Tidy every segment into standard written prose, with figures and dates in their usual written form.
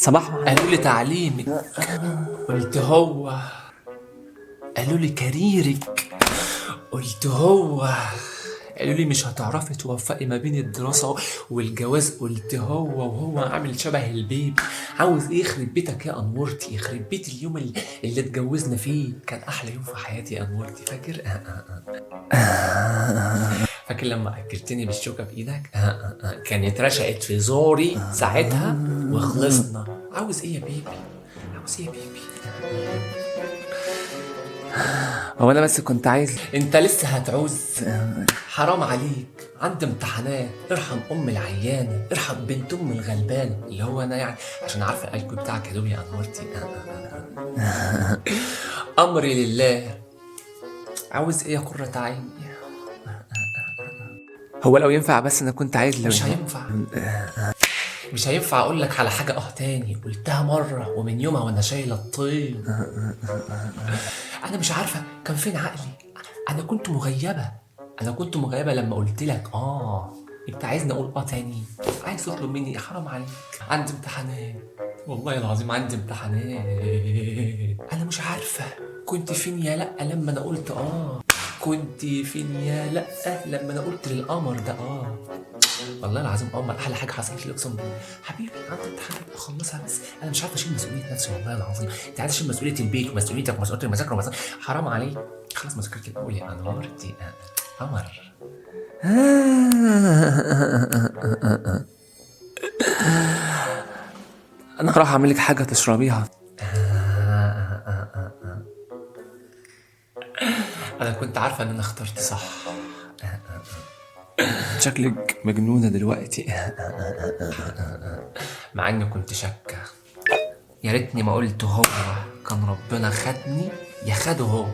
صباح. قالوا لي تعليمك، قلت هو. قالوا لي كاريرك، قلت هو. قالوا لي مش هتعرفي توفقي ما بين الدراسة والجواز، قلت هو. وهو عامل شبه البيبي. عاوز ايه؟ يخرب بيتك يا انورتي، يخرب بيت اليوم اللي اتجوزنا فيه، كان احلى يوم في حياتي يا انورتي، فاكر؟ فاكر لما اكلتني بالشوكة بايدك؟ كانت رشقت في زوري ساعتها وخلصنا. عاوز ايه يا بيبي؟ عاوز ايه يا بيبي؟ هو انا بس كنت عايز. انت لسه هتعوز؟ حرام عليك، عندي امتحانات. ارحم ام العيانه، ارحم بنت ام الغلبانه اللي هو انا يعني، عشان عارفه القلب بتاعك يا دوب يا انورتي. امري لله. عاوز ايه يا قرة عيني؟ هو لو ينفع بس انا كنت عايز لو مش هينفع. مش هينفع اقول لك على حاجه تاني، قلتها مره ومن يومها وانا شايله الطين. انا مش عارفه كان فين عقلي. انا كنت مغيبه. انا كنت مغيبه لما قلت لك انت عايزني اقول تاني؟ عايز تطلب مني إيه؟ حرام عليك. عندي امتحانات، والله العظيم عندي امتحانات. انا مش عارفه كنت فين يا لا لما انا قلت كنت فين يا لا لما انا قلت للقمر ده والله العظيم قمر احلى حاجه حصلت لي، اقسم بالله. حبيبي عندي امتحانات اخلصها، بس انا مش عارف اشيل مسؤوليه نفسي والله العظيم. انت عايز اشيل مسؤوليه البيت ومسؤوليتك ومسؤوليه المذاكره حرام عليك. خلاص مذاكرتي الاول يا انوارتي قمر. انا هروح اعمل لك حاجه تشربيها. انا كنت عارفه ان انا اخترت صح. شكلك مجنونه دلوقتي. مع اني كنت شاكه. يا ريتني ما قلت هو، كان ربنا خدني يا خده هو.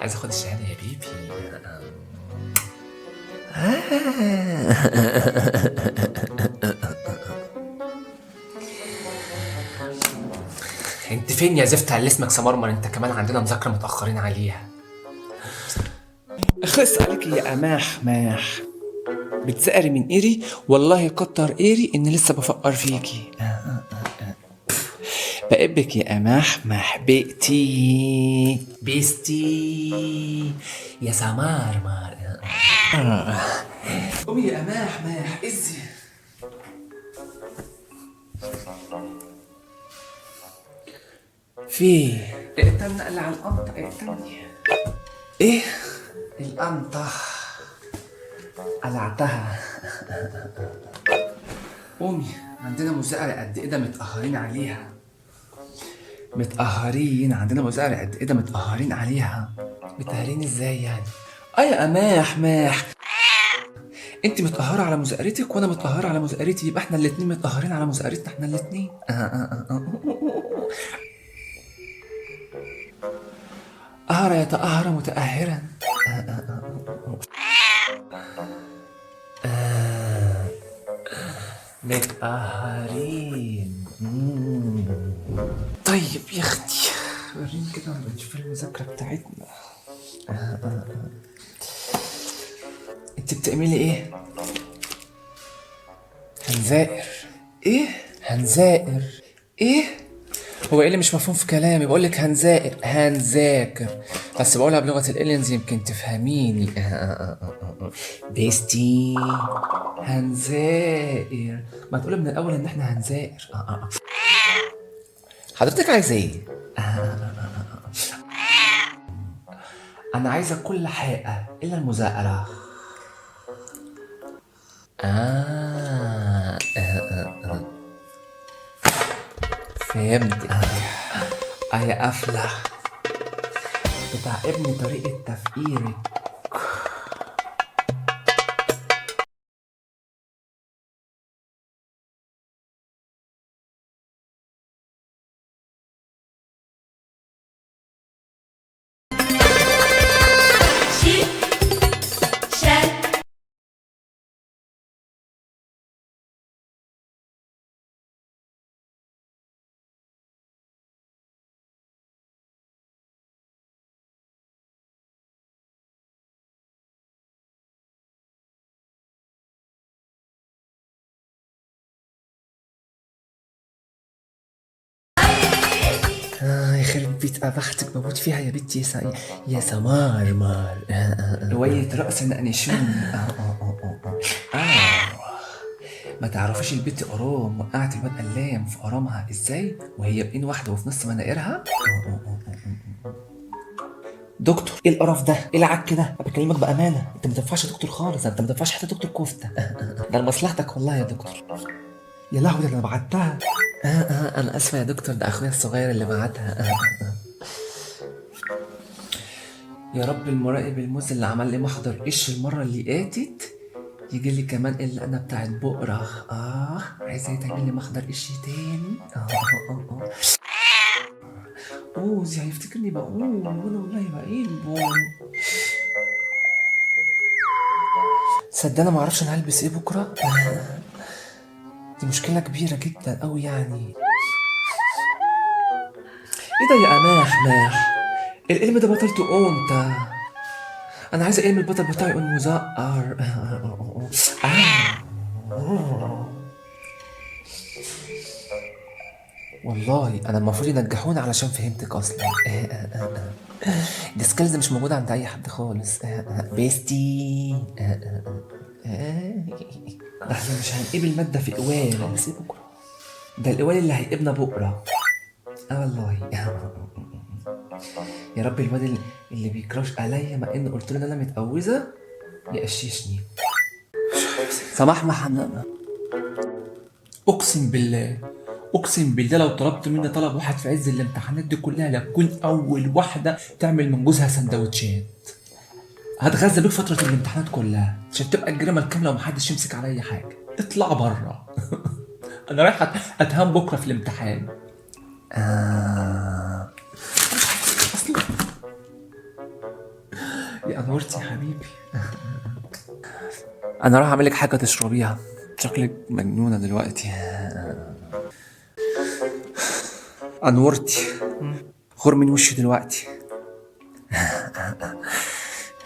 عايز اخد الشهاده يا بيبي. انت فين يا زفت اللي اسمك سمرمر؟ انت كمان عندنا مذاكره متاخرين عليها. اخلص عليك يا اماح ماح. بتسأري من ايري؟ والله كتر ايري اني لسه بفكر فيكي. بقبك يا اماح محبقتي. بيستي يا سمرمر. قومي يا ماح ماح ازي. في اقتلنا قال على القمطة، اقتلني. ايه؟ القمطة قلعتها. قومي، عندنا مذاكرة قد ايه ده متأخرين عليها. متأخرين؟ عندنا مذاكرة قد ايه ده متأخرين عليها؟ متأخرين ازاي يعني؟ يا اماح ماح، انت متأخرة على مذاكرتك وانا متأخرة على مذاكرتي، يبقى احنا الاتنين متأخرين على مذاكرتنا احنا الاتنين. أهر يتأهر متأهرا. متأخرين. طيب يا اختي وريني كده ونبقى نشوف المذاكرة بتاعتنا. انت بتعملي ايه؟ هنذاكر. ايه؟ هنذاكر. ايه؟ هو ايه اللي مش مفهوم في كلامي؟ بقول لك هنذاكر، بس بقولها بلغة الالينز يمكن تفهميني. بيستي هنذاكر. ما تقولي من الاول ان احنا هنذاكر. حضرتك عايزه ايه؟ انا عايزه كل حاجه الا المذاكره. فهمت. يا افلح، بتعقبني طريقه تفكيرك. يخرب بيت ابختك بموت فيها يا بنتي يا سمار مار. رواية رأس نقنشوني. ما تعرفيش البت قرام وقعت الواد قلام في قرامها ازاي وهي بإيد واحدة وفي نص مناقيرها. دكتور ايه القرف ده؟ ايه العك ده؟ انا بكلمك بامانه، انت ما تنفعش دكتور خالص، انت ما تنفعش حتى دكتور كفته. ده لمصلحتك والله يا دكتور. يا لهوي ده انا بعتها. انا اسفه يا دكتور، ده اخويا الصغير اللي بعتها. يا رب المراقب الموز اللي عمل لي محضر قش المره اللي فاتت يجي لي كمان الا انا بتاعت بقره. عايزه يتعمل لي محضر قش تاني. بوز هيفتكرني بقول وانا والله بقيل. صدق انا ما اعرفش انا هلبس ايه بكره. دي مشكله كبيره جدا قوي يعني. ايه ده يا ماح القلم ده بطلته انت. انا عايز اقلم البطل بتاعي يكون مزقر. والله انا المفروض ينجحوني علشان فهمتك اصلا. دي سكيلز مش موجوده عند اي حد خالص. بيستي. ده احنا مش هنقبل ماده في قوال بس بكره. ده القوال اللي هيقبنا بكره. والله. يا رب الواد اللي بيكراش عليا مع ان قلت له ان انا متقوزه يقششني. سماح محمد، اقسم بالله لو طلبت مني طلب واحد في عز الامتحانات دي كلها لتكون اول واحده تعمل من جوزها سندوتشات. هتغذى بيك فتره الامتحانات كلها عشان تبقى الجريمه الكامله ومحدش يمسك عليا حاجه. اطلع بره. انا رايح اتهان بكره في الامتحان. يا انورتي يا حبيبي. انا راح اعمل لك حاجه تشربيها، شكلك مجنونه دلوقتي. انورتي غور من وشي دلوقتي.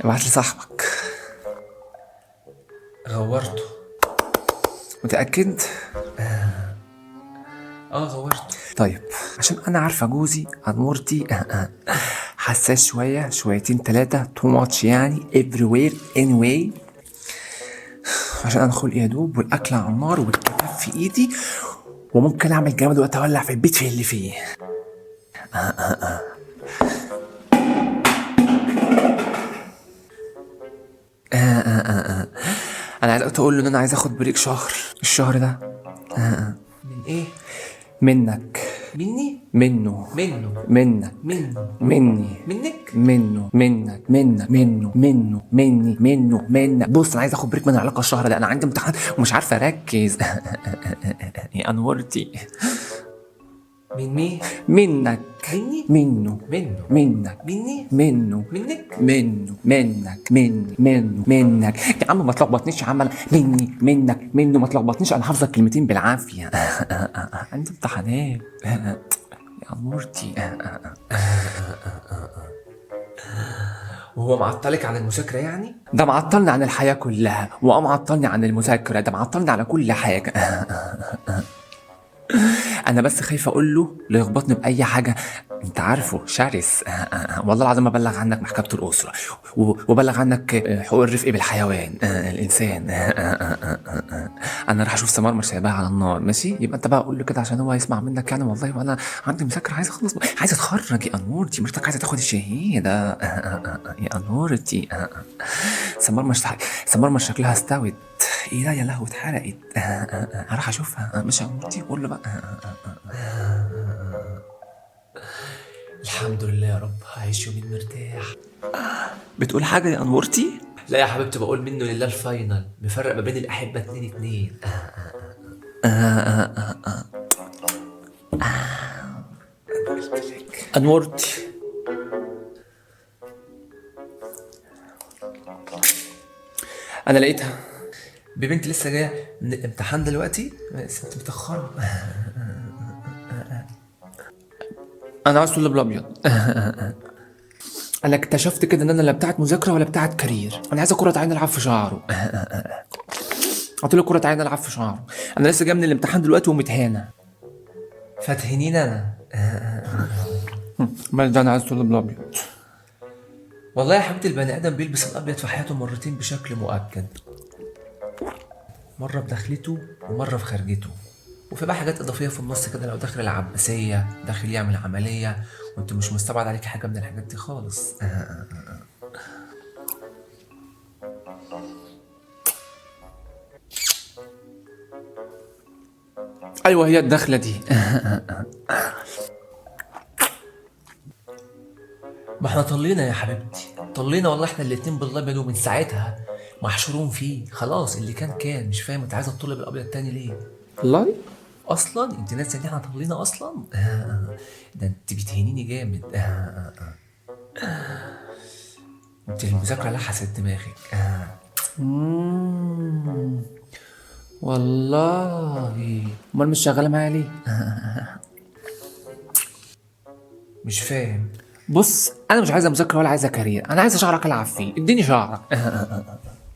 ابعت لي صاحبك. غورته. متاكد؟ غورته. طيب عشان انا عارفه جوزي انورتي حساس شويتين 3 تو ماتش يعني everywhere anyway. عشان انا خلقي يدوب والاكل على النار والكتاب في ايدي وممكن اعمل جامد وقت اولع في البيت في اللي فيه. انا عايز اقول له ان انا عايز اخد بريك الشهر ده. من ايه؟ منك. مني؟ منه. منه. منك. منه. مني. منك؟ منه. منك. منك. منه. منه. مني. منه. منك. بص انا عايز اخد بريك من العلاقه الشهر ده، انا عندي امتحان ومش عارفه اركز. يا انورتي. من مين؟ منك. مني؟ منه. منه. منك. مني؟ منه. منك؟ منه. منك. مني. منه. منك. يا عم ما تلخبطنيش يا عم. مني. منك. منه. ما تلخبطنيش، انا حافظه الكلمتين بالعافيه. عندي امتحانات يا انورتي. وهو معطلك عن المذاكرة يعني؟ ده معطلني عن الحياه كلها ومعطلني عن المذاكره، ده معطلني على كل حاجه. انا بس خايف اقول له لا يخبطني باي حاجه، انت عارفه شرس. والله العظيم ابلغ عنك محكمه الاسره وبلغ عنك حقوق الرفق بالحيوان الانسان. انا راح اشوف سمار سايباها على النار. ماشي يبقى انت بقى قول له كده عشان هو يسمع منك يعني. والله وانا عندي مذاكره عايز اخلص، عايز اتخرج يا انورتي، مرتك عايزه تاخد الشهاده. يا انورتي. سمار مش شكلها استوت. ايه ده يا لهوي اتحرقت. هروح اشوفها. مش انورتي قول له بقى. الحمد لله يا رب، هعيش يومين مرتاح. بتقول حاجه يا انورتي؟ لا يا حبيبتي، بقول منه لله الفاينل، مفرق ما بين الأحبة 2-2. انورتي انا لقيتها. ببنت لسه جاية من الامتحان دلوقتي، بس انت متأخرة. انا عايز طلاب الابيض. انا اكتشفت كده ان انا لا بتاعت مذاكره ولا بتاعت كارير، انا عايز كرة عين العب في شعره. قلت له كرة عين العب في شعره. انا لسه جاي من الامتحان دلوقتي ومتهانه. فاتهنين انا. مال ده انا عايز طول الابيض. والله يا حبيبتي البني ادم بيلبس الابيض في حياته مرتين بشكل مؤكد، مره بدخلته ومره في خارجته، وفي بقى حاجات اضافيه في النص كده، لو داخل العباسيه داخل يعمل عمليه وانت مش مستبعد عليك حاجه من الحاجات دي خالص. ايوه هي الدخله دي. ما احنا طلينا يا حبيبتي، طلينا والله احنا الاتنين بالابيض، ومن ساعتها محشورون فيه خلاص. اللي كان مش فاهم انت عايزه تطلب بالابيض تاني ليه؟ والله اصلا انت ناسيه ان احنا طلينا اصلا. ده انت بتهينيني جامد. انت المذاكره لحست دماغك. والله امال مش شغاله معايا ليه؟ مش فاهم. بص انا مش عايزه مذاكره ولا عايزه كارير، انا عايزه شعرك العب فيه، اديني شعرك.